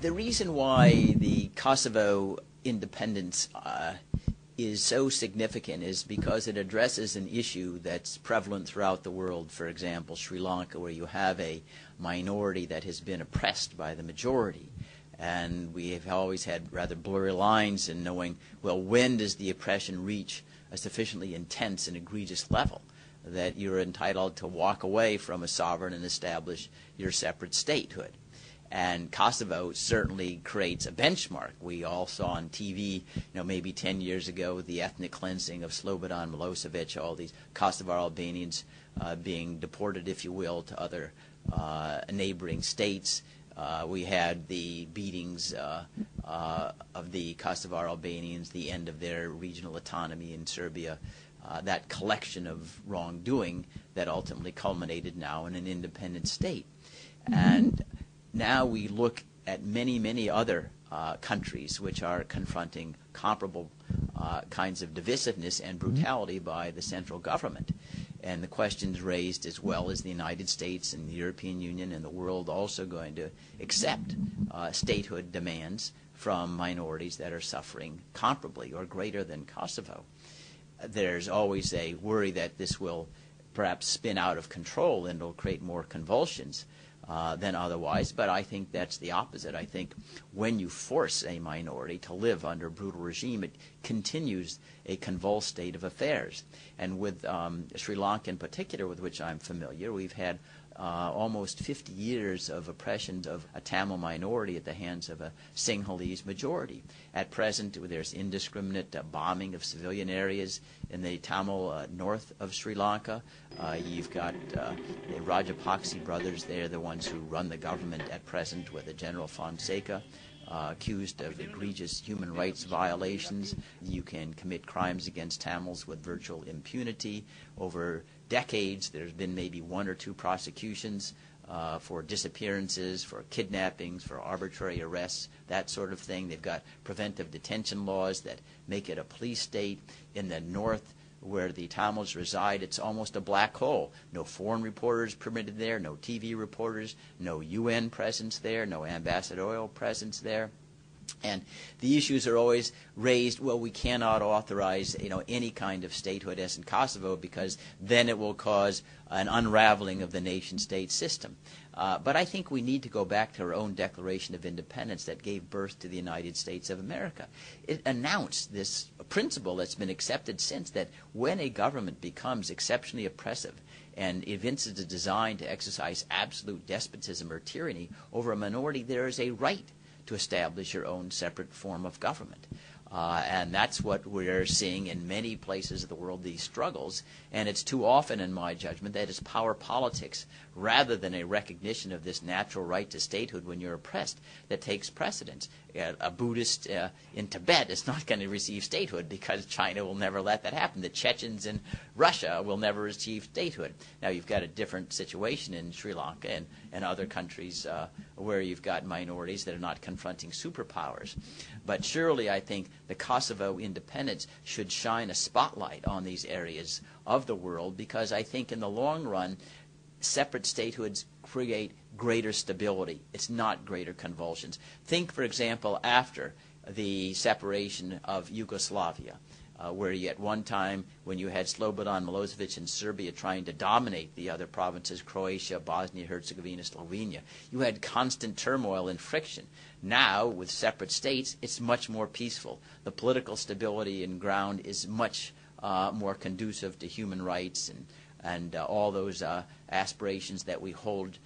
The reason why the Kosovo independence is so significant is because it addresses an issue that's prevalent throughout the world. For example, Sri Lanka, where you have a minority that has been oppressed by the majority. And we have always had rather blurry lines in knowing, well, when does the oppression reach a sufficiently intense and egregious level that you're entitled to walk away from a sovereign and establish your separate statehood? And Kosovo certainly creates a benchmark. We all saw on TV, maybe 10 years ago, the ethnic cleansing of Slobodan Milosevic, all these Kosovar Albanians being deported, if you will, to other neighboring states. We had the beatings of the Kosovar Albanians, the end of their regional autonomy in Serbia, that collection of wrongdoing that ultimately culminated now in an independent state. And now we look at many, many other countries which are confronting comparable kinds of divisiveness and brutality by the central government. And the questions raised as well as the United States and the European Union and the world also going to accept statehood demands from minorities that are suffering comparably or greater than Kosovo. There's always a worry that this will perhaps spin out of control and will create more convulsions than otherwise, but I think that's the opposite. I think when you force a minority to live under a brutal regime, it continues a convulsed state of affairs. And with Sri Lanka in particular, with which I'm familiar, we've had almost 50 years of oppression of a Tamil minority at the hands of a Sinhalese majority. At present, there's indiscriminate bombing of civilian areas in the Tamil north of Sri Lanka. You've got the Rajapaksa brothers. They're the ones who run the government at present with the General Fonseca, accused of egregious human rights violations. You can commit crimes against Tamils with virtual impunity. Over decades, there's been maybe one or two prosecutions for disappearances, for kidnappings, for arbitrary arrests, that sort of thing. They've got preventive detention laws that make it a police state. In the north, where the Tamils reside, it's almost a black hole. No foreign reporters permitted there, no TV reporters, no UN presence there, no ambassadorial presence there. And the issues are always raised, well, we cannot authorize any kind of statehood as in Kosovo because then it will cause an unraveling of the nation-state system. But I think we need to go back to our own Declaration of Independence that gave birth to the United States of America. It announced this principle that's been accepted since, that when a government becomes exceptionally oppressive and evinces a design to exercise absolute despotism or tyranny over a minority, there is a right to establish your own separate form of government. And that's what we're seeing in many places of the world, these struggles. And it's too often, in my judgment, that it's power politics rather than a recognition of this natural right to statehood when you're oppressed that takes precedence. A Buddhist in Tibet is not going to receive statehood because China will never let that happen. The Chechens in Russia will never receive statehood. Now, you've got a different situation in Sri Lanka and other countries where you've got minorities that are not confronting superpowers. But surely I think the Kosovo independence should shine a spotlight on these areas of the world, because I think in the long run, separate statehoods create greater stability. It's not greater convulsions. Think, for example, after the separation of Yugoslavia, where you, at one time, when you had Slobodan Milosevic in Serbia trying to dominate the other provinces, Croatia, Bosnia-Herzegovina, Slovenia, you had constant turmoil and friction. Now, with separate states, it's much more peaceful. The political stability and ground is much more conducive to human rights and all those aspirations that we hold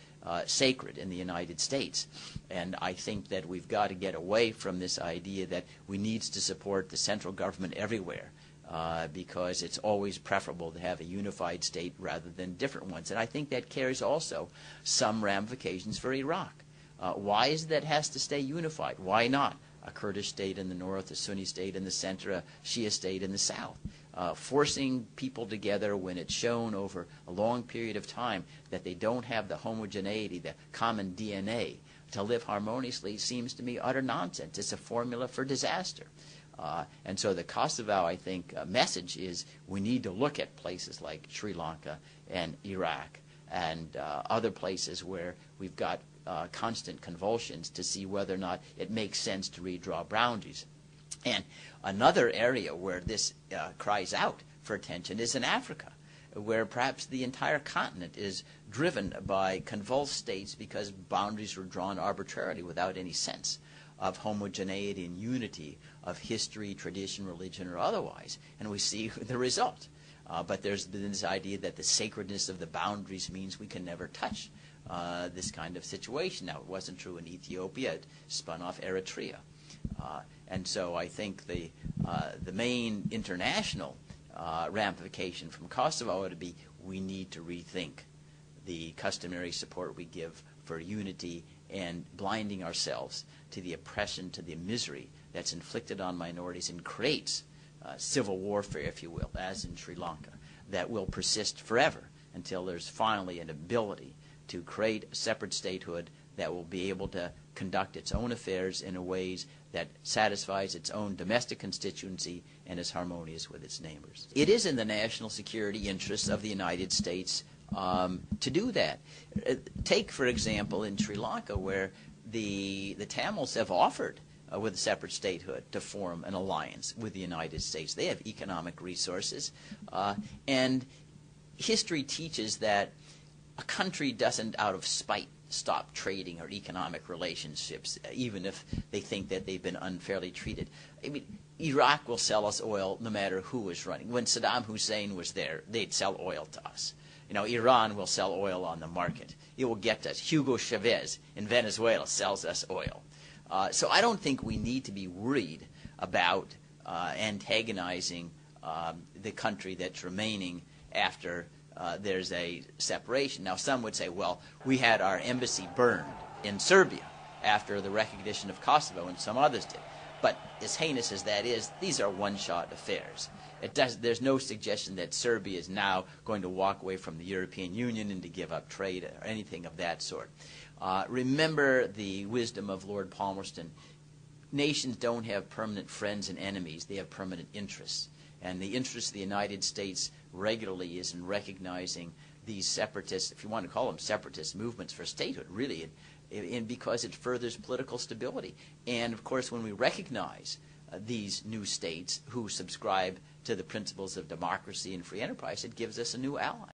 sacred in the United States. And I think that we've got to get away from this idea that we need to support the central government everywhere, because it's always preferable to have a unified state rather than different ones. And I think that carries also some ramifications for Iraq. Why is it that it has to stay unified? Why not a Kurdish state in the north, a Sunni state in the center, a Shia state in the south? Forcing people together when it's shown over a long period of time that they don't have the homogeneity, the common DNA to live harmoniously seems to me utter nonsense. It's a formula for disaster. And so the Kosovo, I think, message is we need to look at places like Sri Lanka and Iraq and other places where we've got constant convulsions to see whether or not it makes sense to redraw boundaries. And another area where this cries out for attention is in Africa, where perhaps the entire continent is driven by convulsed states because boundaries were drawn arbitrarily without any sense of homogeneity and unity of history, tradition, religion, or otherwise. And we see the result. But there's been this idea that the sacredness of the boundaries means we can never touch this kind of situation. Now, it wasn't true in Ethiopia. It spun off Eritrea. And so I think the main international ramification from Kosovo ought to be we need to rethink the customary support we give for unity and blinding ourselves to the oppression, to the misery that's inflicted on minorities and creates civil warfare, if you will, as in Sri Lanka, that will persist forever until there's finally an ability to create a separate statehood that will be able to conduct its own affairs in a ways that satisfies its own domestic constituency and is harmonious with its neighbors. It is in the national security interests of the United States to do that. Take, for example, in Sri Lanka, where the Tamils have offered with a separate statehood to form an alliance with the United States. They have economic resources, and history teaches that a country doesn't, out of spite, stop trading or economic relationships, even if they think that they've been unfairly treated. I mean, Iraq will sell us oil no matter who is running. When Saddam Hussein was there, they'd sell oil to us. You know, Iran will sell oil on the market. It will get to us. Hugo Chavez in Venezuela sells us oil. So I don't think we need to be worried about antagonizing the country that's remaining after there's a separation. Now, some would say, well, we had our embassy burned in Serbia after the recognition of Kosovo, and some others did. But as heinous as that is, these are one-shot affairs. There's no suggestion that Serbia is now going to walk away from the European Union and to give up trade or anything of that sort. Remember the wisdom of Lord Palmerston. Nations don't have permanent friends and enemies. They have permanent interests. And the interest of the United States regularly is in recognizing these separatist, if you want to call them separatist movements for statehood, really, and because it furthers political stability. And, of course, when we recognize these new states who subscribe to the principles of democracy and free enterprise, it gives us a new ally.